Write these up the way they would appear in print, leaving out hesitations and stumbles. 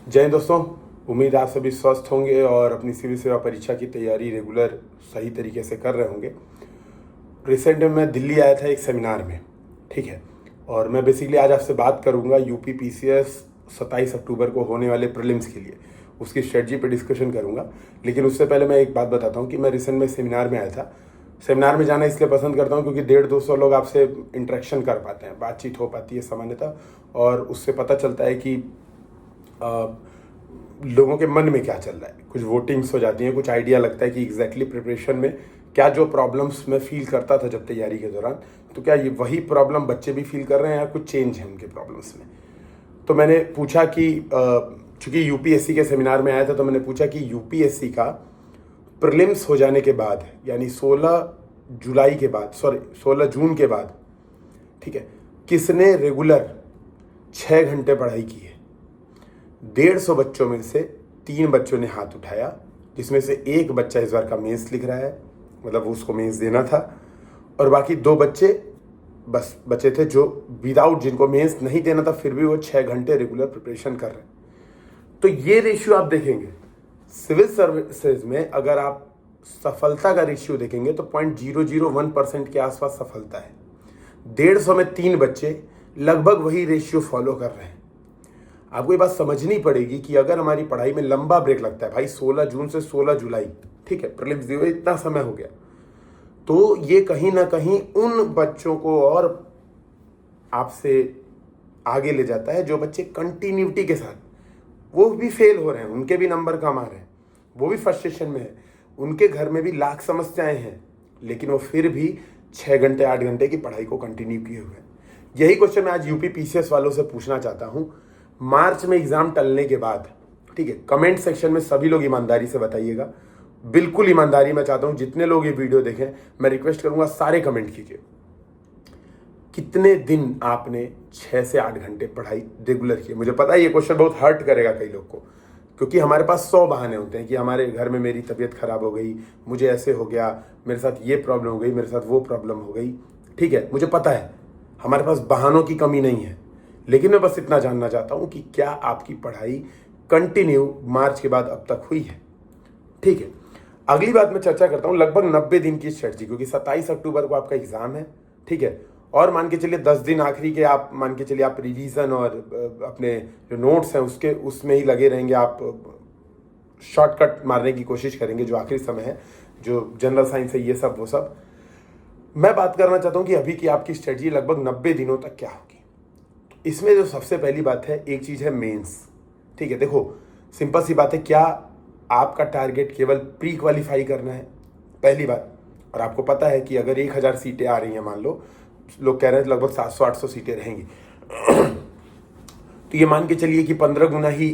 जय हिंद दोस्तों। उम्मीद आप सभी स्वस्थ होंगे और अपनी सिविल सेवा परीक्षा की तैयारी रेगुलर सही तरीके से कर रहे होंगे। रिसेंट में मैं दिल्ली आया था एक सेमिनार में, ठीक है। और मैं बेसिकली आज आपसे बात करूंगा यूपी पीसीएस 27 अक्टूबर को होने वाले प्रीलिम्स के लिए, उसकी स्ट्रेटजी पे डिस्कशन करूंगा। लेकिन उससे पहले मैं एक बात बताता हूँ कि मैं रिसेंट में सेमिनार में आया था। सेमिनार में जाना इसलिए पसंद करता हूँ क्योंकि 150-200 लोग आपसे इंटरेक्शन कर पाते हैं, बातचीत हो पाती है सामान्यतः, और उससे पता चलता है कि लोगों के मन में क्या चल रहा है। कुछ वोटिंग्स हो जाती हैं, कुछ आइडिया लगता है कि एग्जैक्टली प्रिपरेशन में क्या जो प्रॉब्लम्स मैं फील करता था जब तैयारी के दौरान, तो क्या ये वही प्रॉब्लम बच्चे भी फील कर रहे हैं या कुछ चेंज है उनके प्रॉब्लम्स में। तो मैंने पूछा कि चूंकि यूपीएससी के सेमिनार में आया था, तो मैंने पूछा कि यूपीएससी का प्रीलिम्स हो जाने के बाद, यानी 16 जुलाई के बाद, 16 जून के बाद, ठीक है, किसने रेगुलर 6 घंटे पढ़ाई की है। 150 बच्चों में से 3 बच्चों ने हाथ उठाया, जिसमें से एक बच्चा इस बार का मेंस लिख रहा है, मतलब उसको मेंस देना था, और बाकी 2 बच्चे बस बचे थे जो विदाउट, जिनको मेंस नहीं देना था, फिर भी वो 6 घंटे रेगुलर प्रिपरेशन कर रहे हैं। तो ये रेशियो आप देखेंगे सिविल सर्विसेज में, अगर आप सफलता का रेशियो देखेंगे तो 0.001% के आसपास सफलता है। 150 में 3 बच्चे लगभग वही रेशियो फॉलो कर रहे हैं। आपको ये बात समझनी पड़ेगी कि अगर हमारी पढ़ाई में लंबा ब्रेक लगता है, भाई 16 जून से 16 जुलाई, ठीक है, प्रीलिम्स दिए हुए इतना समय हो गया, तो ये कहीं ना कहीं उन बच्चों को और आपसे आगे ले जाता है जो बच्चे कंटिन्यूटी के साथ, वो भी फेल हो रहे हैं, उनके भी नंबर कम आ रहे हैं, वो भी फ्रस्ट्रेशन में है, उनके घर में भी लाख समस्याएं हैं, लेकिन वो फिर भी 6 घंटे 8 घंटे की पढ़ाई को कंटिन्यू किए हुए हैं। यही क्वेश्चन मैं आज यूपी पीसीएस वालों से पूछना चाहता हूँ। मार्च में एग्जाम टलने के बाद, ठीक है, कमेंट सेक्शन में सभी लोग ईमानदारी से बताइएगा, बिल्कुल ईमानदारी मैं चाहता हूं। जितने लोग ये वीडियो देखें, मैं रिक्वेस्ट करूंगा सारे कमेंट कीजिए। कितने दिन आपने 6 से 8 घंटे पढ़ाई रेगुलर की? मुझे पता है ये क्वेश्चन बहुत हर्ट करेगा कई लोग को, क्योंकि हमारे पास 100 बहाने होते हैं कि हमारे घर में मेरी तबीयत खराब हो गई, मुझे ऐसे हो गया, मेरे साथ ये प्रॉब्लम हो गई, मेरे साथ वो प्रॉब्लम हो गई, ठीक है, मुझे पता है हमारे पास बहानों की कमी नहीं है। लेकिन मैं बस इतना जानना चाहता हूं कि क्या आपकी पढ़ाई कंटिन्यू मार्च के बाद अब तक हुई है, ठीक है। अगली बात मैं चर्चा करता हूं लगभग 90 दिन की स्ट्रेटजी, क्योंकि 27 अक्टूबर को आपका एग्जाम है, ठीक है, और मान के चलिए 10 दिन आखिरी के, आप मान के चलिए आप रिवीजन और अपने जो नोट्स हैं उसमें ही लगे रहेंगे, आप शॉर्टकट मारने की कोशिश करेंगे जो आखिरी समय है, जो जनरल साइंस है, ये सब वो सब। मैं बात करना चाहता हूं कि अभी की आपकी स्ट्रेटजी लगभग 90 दिनों तक क्या होगी। इसमें जो सबसे पहली बात है, एक चीज है मेंस, ठीक है। देखो सिंपल सी बात है, क्या आपका टारगेट केवल प्री क्वालिफाई करना है, पहली बात। और आपको पता है कि अगर 1000 सीटें आ रही हैं, मान लो लोग कह रहे हैं लगभग 700-800 सीटें रहेंगी, तो ये मान के चलिए कि 15 गुना ही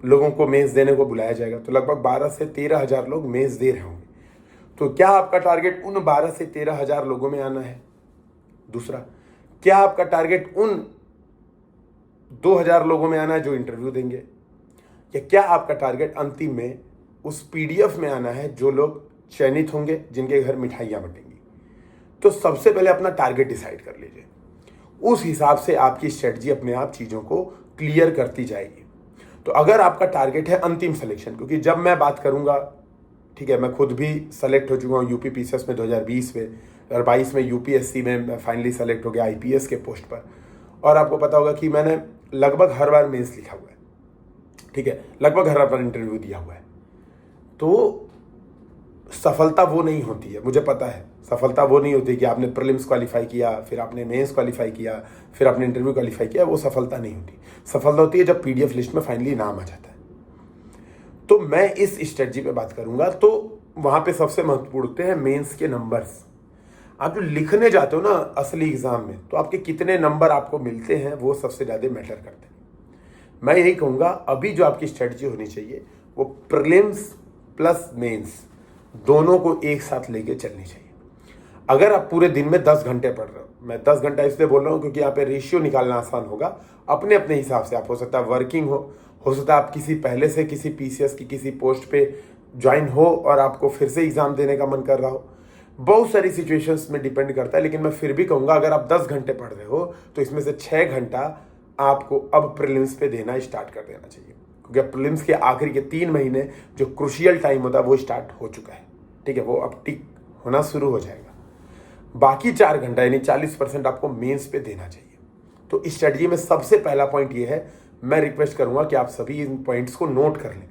लोगों को मेंस देने को बुलाया जाएगा, तो लगभग 12 से 13 हजार लोग मेंस दे रहे होंगे। तो क्या आपका टारगेट उन 12 से 13 हजार लोगों में आना है? दूसरा, क्या आपका टारगेट उन 2000 लोगों में आना है जो इंटरव्यू देंगे, या क्या आपका टारगेट अंतिम में उस पीडीएफ में आना है जो लोग चयनित होंगे, जिनके घर मिठाइयां बटेंगी? तो सबसे पहले अपना टारगेट डिसाइड कर लीजिए, उस हिसाब से आपकी स्ट्रेटजी अपने आप चीजों को क्लियर करती जाएगी। तो अगर आपका टारगेट है अंतिम सिलेक्शन, क्योंकि जब मैं बात करूंगा, ठीक है, मैं खुद भी सेलेक्ट हो चुका हूँ यूपी पीसीएस में 2020 में, और 22 में यूपीएससी में मैं फाइनली सेलेक्ट हो गया आईपीएस के पोस्ट पर। और आपको पता होगा कि मैंने लगभग हर बार मेंस लिखा हुआ है, ठीक है, लगभग हर बार इंटरव्यू दिया हुआ है। तो सफलता वो नहीं होती है, मुझे पता है, सफलता वो नहीं होती कि आपने प्रीलिम्स क्वालिफाई किया, फिर आपने मेंस क्वालिफाई किया, फिर आपने इंटरव्यू क्वालिफाई किया, वो सफलता नहीं होती। सफलता होती है जब पीडीएफ लिस्ट में फाइनली नाम आ जाता है। तो मैं इस स्ट्रेटजी पे बात करूंगा। तो वहां पे सबसे महत्वपूर्ण होते हैं मेंस के नंबर्स। आप जो लिखने जाते हो ना असली एग्जाम में, तो आपके कितने नंबर आपको मिलते हैं वो सबसे ज्यादा मैटर करते हैं। मैं यही कहूंगा, अभी जो आपकी स्ट्रेटजी होनी चाहिए वो प्रीलिम्स प्लस मेंस दोनों को एक साथ लेके चलनी चाहिए। अगर आप पूरे दिन में 10 घंटे पढ़ रहे हो, मैं 10 घंटा इसलिए बोल रहा हूँ क्योंकि यहाँ पे रेशियो निकालना आसान होगा अपने अपने हिसाब से। आप हो सकता है वर्किंग हो सकता है आप किसी पहले से किसी पीसीएस की किसी पोस्ट पे ज्वाइन हो और आपको फिर से एग्जाम देने का मन कर रहा हो, बहुत सारी सिचुएशंस में डिपेंड करता है। लेकिन मैं फिर भी कहूंगा, अगर आप 10 घंटे पढ़ रहे हो तो इसमें से 6 घंटा आपको अब प्रीलिम्स पे देना स्टार्ट कर देना चाहिए। क्योंकि प्रीलिम्स के आखिरी के 3 महीने जो क्रूशियल टाइम होता है वो स्टार्ट हो चुका है, ठीक है, वो अब टिक होना शुरू हो जाएगा। बाकी 4 घंटा यानी 40% आपको मेंस पे देना चाहिए। तो इस स्ट्रेटजी में सबसे पहला पॉइंट ये है, मैं रिक्वेस्ट करूंगा कि आप सभी इन पॉइंट्स को नोट कर लें,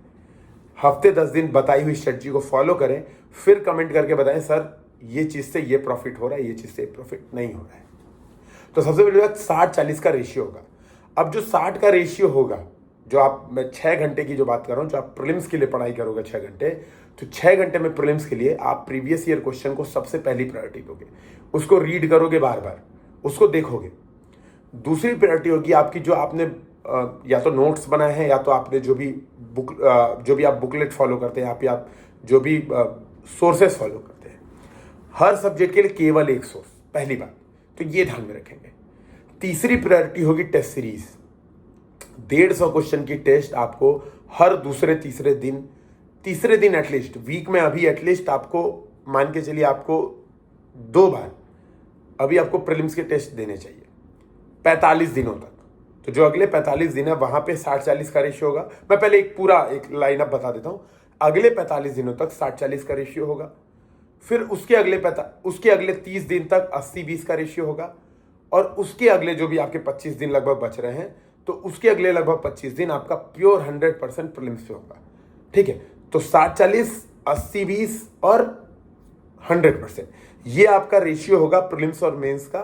हफ्ते 10 दिन बताई हुई स्ट्रेटजी को फॉलो करें, फिर कमेंट करके बताएं सर ये चीज़ से ये प्रॉफिट हो रहा है, ये चीज़ से प्रॉफिट नहीं हो रहा है। तो सबसे पहली बात 60-40 का रेशियो होगा। अब जो 60 का रेशियो होगा, जो आप, मैं 6 घंटे की जो बात कर रहा हूँ, जो आप प्रीलिम्स के लिए पढ़ाई करोगे 6 घंटे, तो 6 घंटे में प्रीलिम्स के लिए आप प्रीवियस ईयर क्वेश्चन को सबसे पहली प्रायोरिटी दोगे, उसको रीड करोगे बार बार, उसको देखोगे। दूसरी प्रायोरिटी होगी आपकी, जो आपने या तो नोट्स बनाए हैं या तो आपने जो भी आप बुकलेट फॉलो करते हैं, आप जो भी सोर्सेस फॉलो करते हैं, हर सब्जेक्ट के लिए केवल एक सोर्स, पहली बात तो ये ध्यान में रखेंगे। तीसरी प्रायोरिटी होगी टेस्ट सीरीज। 150 क्वेश्चन की टेस्ट आपको हर दूसरे तीसरे दिन एटलीस्ट, वीक में अभी एटलीस्ट आपको मान के चलिए आपको 2 बार अभी आपको प्रीलिम्स के टेस्ट देने चाहिए 45 दिनों तक। तो जो अगले 45 दिन है वहां पे 60-40 का रेशियो होगा। मैं पहले एक लाइनअप बता देता हूं। अगले 45 दिनों तक 60-40 का रेशियो होगा, फिर उसके अगले 30 दिन तक 80-20 का रेशियो होगा, और उसके अगले जो भी आपके 25 दिन लगभग बच रहे हैं, तो उसके अगले लगभग 25 दिन आपका प्योर 100% प्रीलिम्स पे होगा, ठीक है। तो 60-40, 80-20 और 100%, ये आपका रेशियो होगा प्रीलिम्स और मेंस का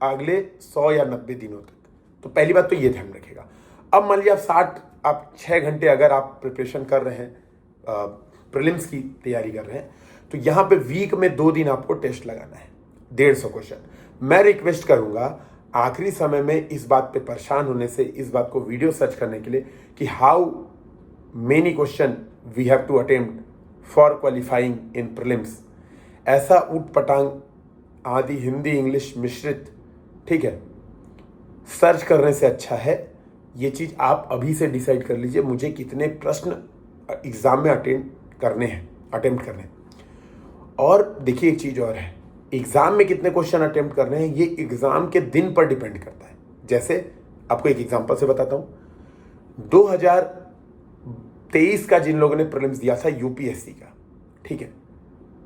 अगले 100 या 90 दिनों तक। तो पहली बात तो ये ध्यान रखिएगा। अब मान लीजिए आप 6 घंटे अगर आप प्रिपरेशन कर रहे हैं, प्रीलिम्स की तैयारी कर रहे हैं, तो यहाँ पे वीक में 2 दिन आपको टेस्ट लगाना है, 150 क्वेश्चन। मैं रिक्वेस्ट करूंगा आखिरी समय में इस बात पे परेशान होने से, इस बात को वीडियो सर्च करने के लिए कि how many question we have to attempt for qualifying in prelims, ऐसा उठ पटांग आदि हिंदी इंग्लिश मिश्रित, ठीक है, सर्च करने से अच्छा है ये चीज आप अभी से डिसाइड कर लीजिए मुझे कितने प्रश्न एग्जाम में अटेम्प्ट करने हैं। और देखिए एक चीज और है, एग्जाम में कितने क्वेश्चन अटेम्प्ट करने हैं ये एग्जाम के दिन पर डिपेंड करता है। जैसे आपको एक एग्जांपल से बताता हूं, 2023 का जिन लोगों ने प्रीलिम्स दिया था यूपीएससी का, ठीक है,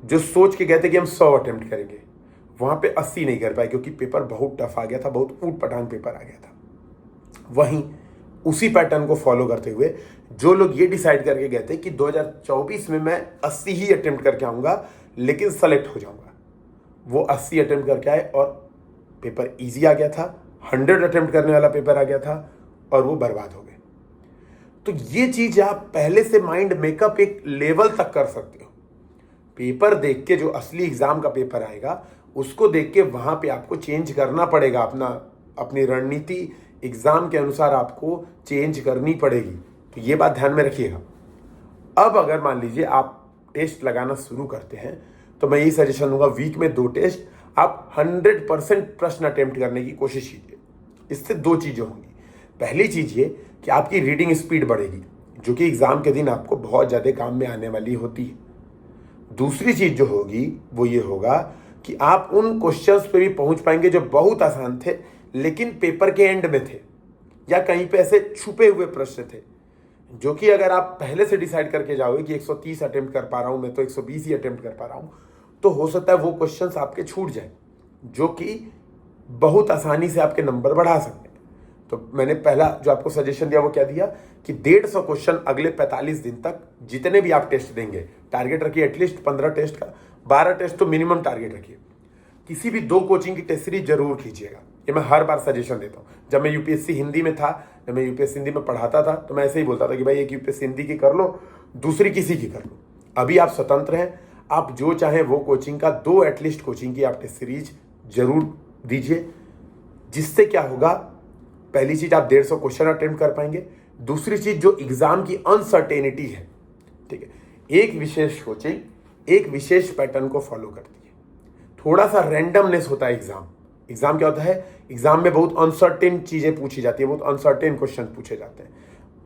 जो सोच के गए थे कि हम 100 अटेम्प्ट करेंगे, वहां पे 80 नहीं कर पाए क्योंकि पेपर बहुत टफ आ गया था, बहुत ऊट पटांग पेपर आ गया था। वहीं उसी पैटर्न को फॉलो करते हुए जो लोग ये डिसाइड करके गए थे कि 2024 में मैं 80 ही अटेम्प्ट करके आऊंगा लेकिन सेलेक्ट हो जाऊंगा, वो 80 अटेम्प्ट करके आए और पेपर इजी आ गया था, 100 अटेम्प्ट करने वाला पेपर आ गया था और वो बर्बाद हो गए। तो ये चीज आप पहले से माइंड मेकअप एक लेवल तक कर सकते हो। पेपर देख के जो असली एग्जाम का पेपर आएगा उसको देख के वहां पे आपको चेंज करना पड़ेगा, अपनी रणनीति एग्जाम के अनुसार आपको चेंज करनी पड़ेगी। तो ये बात ध्यान में रखिएगा। अब अगर मान लीजिए आप टेस्ट लगाना शुरू करते हैं तो मैं यही सजेशन दूंगा, वीक में 2 टेस्ट आप 100% प्रश्न अटेम्प्ट करने की कोशिश कीजिए। इससे 2 चीजें होंगी। पहली चीज ये कि आपकी रीडिंग स्पीड बढ़ेगी, जो कि एग्जाम के दिन आपको बहुत ज्यादा काम में आने वाली होती है। दूसरी चीज जो होगी वो ये होगा कि आप उन क्वेश्चंस पे भी पहुंच पाएंगे जो बहुत आसान थे लेकिन पेपर के एंड में थे, या कहीं पे ऐसे छुपे हुए प्रश्न थे जो कि अगर आप पहले से डिसाइड करके जाओगे कि 130 अटेम्प्ट कर पा रहा हूं मैं, तो 120 ही अटेम्प्ट कर पा रहा हूं, तो हो सकता है वो क्वेश्चंस आपके छूट जाए जो कि बहुत आसानी से आपके नंबर बढ़ा सकते हैं। तो मैंने पहला जो आपको सजेशन दिया वो क्या दिया कि 150 क्वेश्चन अगले 45 दिन तक जितने भी आप टेस्ट देंगे, टारगेट रखिए एटलीस्ट 15 टेस्ट का, 12 टेस्ट तो मिनिमम टारगेट रखिए। किसी भी 2 कोचिंग की टेस्ट सीरीज जरूर कीजिएगा, ये मैं हर बार सजेशन देता हूँ। जब मैं यूपीएससी हिंदी में था, जब मैं यूपीएससी हिंदी में पढ़ाता था तो मैं ऐसे ही बोलता था कि भाई एक यूपीएससी हिंदी की कर लो, दूसरी किसी की कर लो। अभी आप स्वतंत्र हैं, आप जो चाहें वो कोचिंग का 2 एटलीस्ट कोचिंग की आप टेस्ट सीरीज जरूर दीजिए, जिससे क्या होगा, पहली चीज आप 150 क्वेश्चन अटेम्प्ट कर पाएंगे। दूसरी चीज जो एग्जाम की अनसर्टेनिटी है, ठीक है, एक विशेष कोचिंग एक विशेष पैटर्न को फॉलो करती है, थोड़ा सा रैंडमनेस होता है एग्जाम क्या होता है, एग्जाम में बहुत अनसर्टेन चीजें पूछी जाती है, बहुत अनसर्टेन क्वेश्चन पूछे जाते हैं,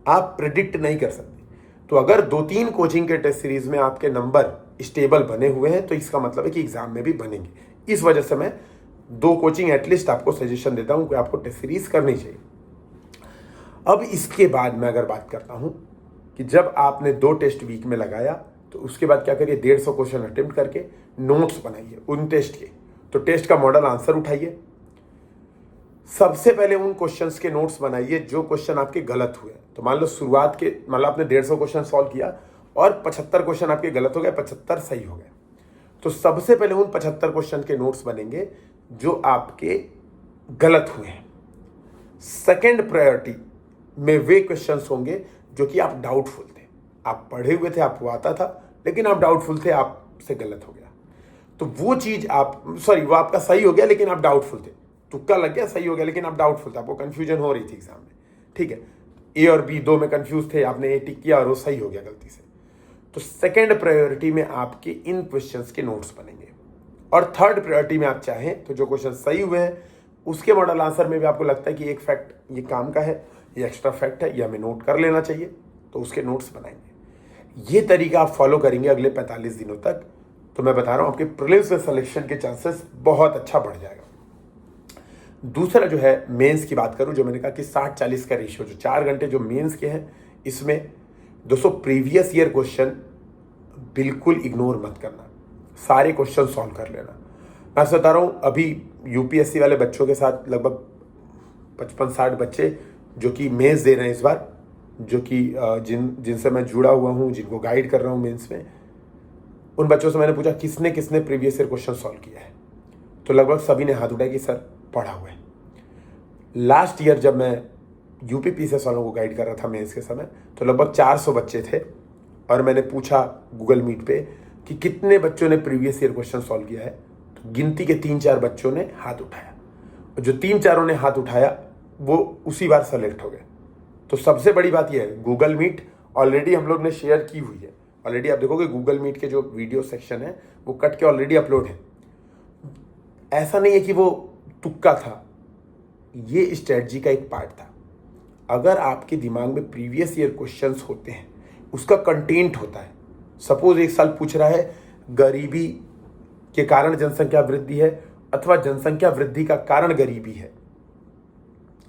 आप प्रिडिक्ट नहीं कर सकते। तो अगर 2-3 कोचिंग के टेस्ट सीरीज में आपके नंबर स्टेबल बने हुए हैं तो इसका मतलब है कि एग्जाम में भी बनेंगे। इस वजह से मैं 2 कोचिंग एटलीस्ट आपको सजेशन देता हूं कि आपको टेस्ट सीरीज करनी चाहिए। अब इसके बाद मैं अगर बात करता हूं कि जब आपने 2 टेस्ट वीक में लगाया तो उसके बाद क्या करिए, 150 क्वेश्चन अटेम्प्ट करके नोट्स बनाइए उन टेस्ट के। तो टेस्ट का मॉडल आंसर उठाइए, सबसे पहले उन क्वेश्चंस के नोट्स बनाइए जो क्वेश्चन आपके गलत हुए। तो मान लो शुरुआत के मतलब आपने 150 क्वेश्चन सॉल्व किया और 75 क्वेश्चन आपके गलत हो गए, 75 सही हो गए। तो सबसे पहले उन 75 क्वेश्चन के नोट्स बनेंगे जो आपके गलत हुए हैं। सेकेंड प्रायोरिटी में वे क्वेश्चंस होंगे जो कि आप डाउटफुल थे, आप पढ़े हुए थे, आपको आता था, लेकिन आप डाउटफुल थे, आपसे गलत हो गया। तो वो चीज वो आपका सही हो गया लेकिन आप डाउटफुल थे, तुक्का लग गया, सही हो गया लेकिन आप डाउटफुल थे, आपको कंफ्यूजन हो रही थी एग्जाम में, ठीक है, ए और बी दो में कंफ्यूज थे, आपने ए टिक किया और वो सही हो गया गलती से। तो सेकेंड प्रायोरिटी में आपके इन क्वेश्चंस के नोट्स बनेंगे। और थर्ड प्रायोरिटी में आप चाहें तो जो क्वेश्चन सही हुए हैं उसके मॉडल आंसर में भी आपको लगता है कि एक फैक्ट ये काम का है, ये एक्स्ट्रा फैक्ट है, ये हमें नोट कर लेना चाहिए, तो उसके नोट्स बनाएंगे। ये तरीका आप फॉलो करेंगे अगले 45 दिनों तक, तो मैं बता रहा हूँ आपके प्रीलिम्स में सिलेक्शन के चांसेस बहुत अच्छा बढ़ जाएगा। दूसरा जो है मेंस की बात करूं, जो मैंने कहा कि 60-40 का रेशियो, जो 4 घंटे जो मेंस के हैं, इसमें दोस्तों प्रीवियस ईयर क्वेश्चन बिल्कुल इग्नोर मत करना, सारे क्वेश्चन सॉल्व कर लेना। मैं बता रहा हूँ अभी यूपीएससी वाले बच्चों के साथ लगभग 55-60 बच्चे जो कि मेंस दे रहे हैं इस बार, जो कि जिनसे मैं जुड़ा हुआ हूँ, जिनको गाइड कर रहा हूँ मेंस में, उन बच्चों से मैंने पूछा किसने किसने प्रीवियस ईयर क्वेश्चन सॉल्व किया है, तो लगभग सभी ने हाथ उठाया कि सर पढ़ा हुआ है। लास्ट ईयर जब मैं यूपी से वालों को गाइड कर रहा था मेंस के समय, तो लगभग 400 बच्चे थे और मैंने पूछा गूगल मीट पे कि कितने बच्चों ने प्रीवियस ईयर क्वेश्चन सॉल्व किया है, तो गिनती के 3-4 बच्चों ने हाथ उठाया, और जो 3-4 ने हाथ उठाया वो उसी बार सेलेक्ट हो गए। तो सबसे बड़ी बात यह है, गूगल मीट ऑलरेडी हम लोग ने शेयर की हुई है, ऑलरेडी आप देखोगे गूगल मीट के जो वीडियो सेक्शन है वो कट के ऑलरेडी अपलोड है। ऐसा नहीं है कि वो तुक्का था, ये स्ट्रेटजी का एक पार्ट था। अगर आपके दिमाग में प्रीवियस ईयर क्वेश्चंस होते हैं, उसका कंटेंट होता है, सपोज एक साल पूछ रहा है गरीबी के कारण जनसंख्या वृद्धि है अथवा जनसंख्या वृद्धि का कारण गरीबी है,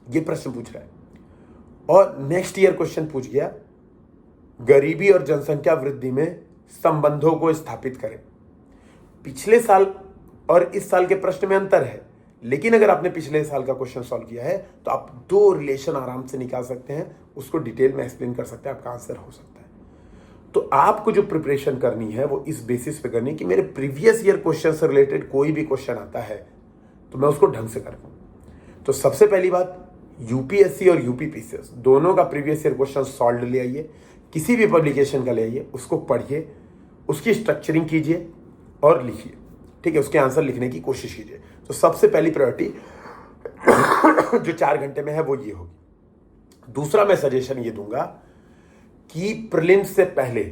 ये प्रश्न पूछ रहा है, और नेक्स्ट ईयर क्वेश्चन पूछ गया गरीबी और जनसंख्या वृद्धि में संबंधों को स्थापित करें। पिछले साल और इस साल के प्रश्न में अंतर है, लेकिन अगर आपने पिछले साल का क्वेश्चन सॉल्व किया है तो आप 2 रिलेशन आराम से निकाल सकते हैं, उसको डिटेल में एक्सप्लेन कर सकते हैं, आपका आंसर हो सकता है। तो आपको जो प्रिपरेशन करनी है वो इस बेसिस पे करनी है कि मेरे प्रीवियस ईयर क्वेश्चन से रिलेटेड कोई भी क्वेश्चन आता है तो मैं उसको ढंग से कर पाऊँ। तो सबसे पहली बात, यूपीएससी और यूपीपीसीएस दोनों का प्रीवियस ईयर क्वेश्चन सॉल्व ले आइए, किसी भी पब्लिकेशन का ले आइए, उसको पढ़िए, उसकी स्ट्रक्चरिंग कीजिए और लिखिए, ठीक है, उसके आंसर लिखने की कोशिश कीजिए। तो सबसे पहली प्रायोरिटी जो 4 घंटे में है वो ये होगी। दूसरा मैं सजेशन ये दूंगा कि प्रीलिम्स से पहले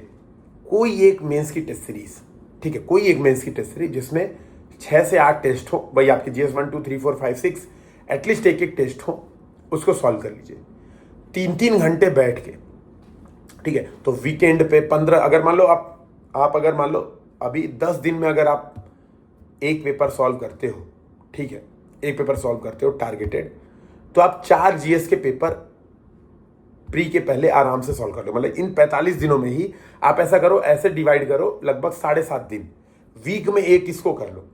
कोई एक मेंस की टेस्ट सीरीज, ठीक है, कोई एक मेंस की टेस्ट सीरीज जिसमें 6 से 8 टेस्ट हो, भाई आपके जीएस 1 2 3 4 5 6 एटलीस्ट एक टेस्ट हो, उसको सॉल्व कर लीजिए 3-3 घंटे बैठ के, ठीक है। तो वीकेंड पे 15, अगर मान लो आप अगर मान लो अभी 10 दिन में अगर आप एक पेपर सॉल्व करते हो, ठीक है, एक पेपर सॉल्व करते हो टारगेटेड, तो आप 4 जीएस के पेपर प्री के पहले आराम से सॉल्व कर लो। मतलब इन 45 दिनों में ही आप ऐसा करो, ऐसे डिवाइड करो, लगभग 7.5 दिन, वीक में एक इसको कर लो,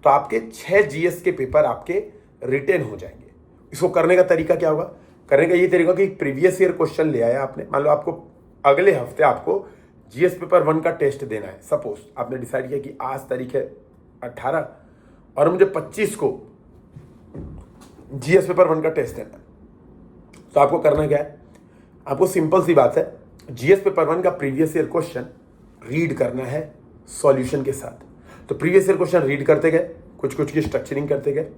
तो आपके 6 जीएस के पेपर आपके रिटेन हो जाएंगे। इसको करने का तरीका क्या होगा? करने का ये तरीका कि प्रीवियस ईयर क्वेश्चन ले आया आपने, मान लो आपको अगले हफ्ते आपको जीएस पेपर 1 का टेस्ट देना है, सपोज आपने डिसाइड किया कि आज तारीख है 18 और मुझे 25 को जीएस पेपर 1 का टेस्ट देना है, तो आपको करना क्या है? आपको सिंपल सी बात है, जीएस पेपर 1 का प्रीवियस ईयर क्वेश्चन रीड करना है सॉल्यूशन के साथ। तो प्रीवियस ईयर क्वेश्चन रीड करते गए, कुछ कुछ की स्ट्रक्चरिंग करते गए,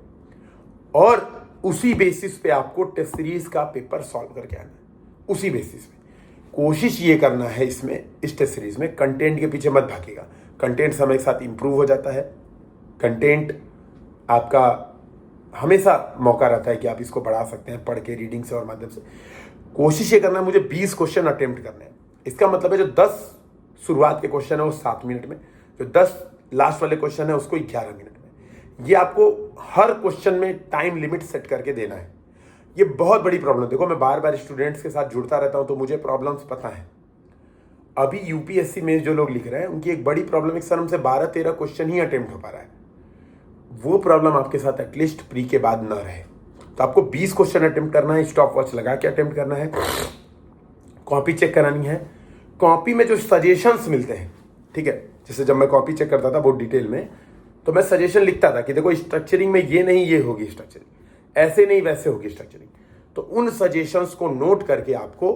और उसी बेसिस पे आपको टेस्ट सीरीज का पेपर सॉल्व करके आना है। उसी बेसिस पे कोशिश ये करना है इसमें, इस टेस्ट सीरीज में कंटेंट के पीछे मत भागेगा। कंटेंट समय के साथ इंप्रूव हो जाता है, कंटेंट आपका हमेशा मौका रहता है कि आप इसको बढ़ा सकते हैं पढ़ के, रीडिंग से और माध्यम से। कोशिश ये करना है मुझे 20 क्वेश्चन अटेम्प्ट करने हैं। इसका मतलब है जो 10 शुरुआत के क्वेश्चन है वो 7 मिनट में, जो 10 लास्ट वाले क्वेश्चन है उसको 11 मिनट में। ये आपको हर क्वेश्चन में टाइम लिमिट सेट करके देना है। ये बहुत बड़ी प्रॉब्लम, देखो मैं बार बार स्टूडेंट्स के साथ जुड़ता रहता हूँ तो मुझे प्रॉब्लम्स पता है, अभी यूपीएससी में जो लोग लिख रहे हैं उनकी एक बड़ी प्रॉब्लम है, सर हमसे 12-13 क्वेश्चन ही अटेम्प्ट हो पा रहा है। वो प्रॉब्लम आपके साथ एटलीस्ट प्री के बाद ना रहे। तो आपको 20 क्वेश्चन अटेम्प्ट करना है, स्टॉप वॉच लगा के अटेम्प्ट करना है, कॉपी चेक करानी है। कॉपी में जो सजेशंस मिलते हैं, ठीक है, जैसे जब मैं कॉपी चेक करता था बहुत डिटेल में, तो मैं सजेशन लिखता था कि देखो स्ट्रक्चरिंग में ये नहीं ये होगी स्ट्रक्चरिंग, ऐसे नहीं वैसे होगी स्ट्रक्चरिंग। तो उन सजेशंस को नोट करके आपको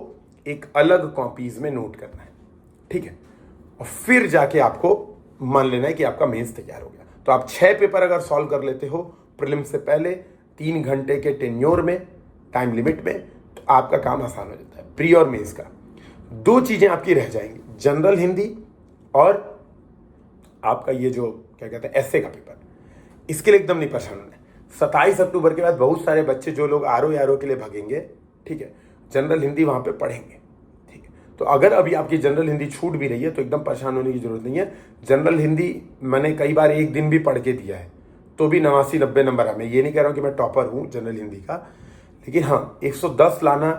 एक अलग कॉपीज में नोट करना है, ठीक है, और फिर जाके आपको मान लेना है कि आपका मेंस तैयार हो गया। तो आप 6 पेपर अगर सॉल्व कर लेते हो प्रीलिम्स से पहले 3 घंटे के टेन्योर में, टाइम लिमिट में, तो आपका काम आसान हो जाता है। प्री और मेंस का 2 चीजें आपकी रह जाएंगी, जनरल हिंदी और आपका ये जो क्या कहते हैं एसए का पेपर। इसके लिए एकदम नहीं परेशान होना है। 27 अक्टूबर के बाद बहुत सारे बच्चे जो लोग आरओ के लिए भागेंगे, ठीक है, जनरल हिंदी वहां पे पढ़ेंगे, ठीक है। तो अगर अभी आपकी जनरल हिंदी छूट भी रही है तो एकदम परेशान होने की जरूरत नहीं है। जनरल हिंदी मैंने कई बार एक दिन भी पढ़ के दिया है तो भी 89-90 नंबर है। मैं ये नहीं कह रहा हूँ कि मैं टॉपर हूँ जनरल हिंदी का, लेकिन हाँ 110 लाना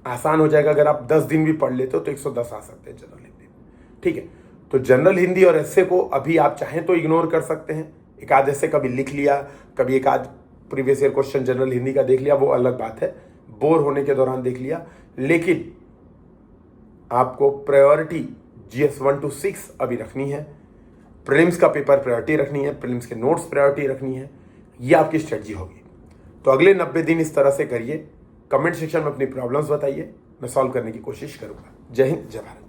आसान हो जाएगा। अगर आप 10 दिन भी पढ़ लेते हो तो 110 आ सकते हैं जनरल हिंदी में, ठीक है। तो जनरल हिंदी और एसए को अभी आप चाहें तो इग्नोर कर सकते हैं। एक आध ऐसे कभी लिख लिया, कभी एक आध previous year question general Hindi का देख लिया, वो अलग बात है, बोर होने के दौरान देख लिया। लेकिन आपको प्रायोरिटी जीएस 1 to 6 अभी रखनी है, प्रीलिम्स का पेपर प्रायोरिटी रखनी है, प्रीलिम्स के नोट्स प्रायोरिटी रखनी है। ये आपकी स्ट्रेटजी होगी। तो अगले 90 दिन इस तरह से करिए। कमेंट सेक्शन में अपनी प्रॉब्लम्स बताइए, मैं सॉल्व करने की कोशिश करूंगा। जय हिंद, जय भारत।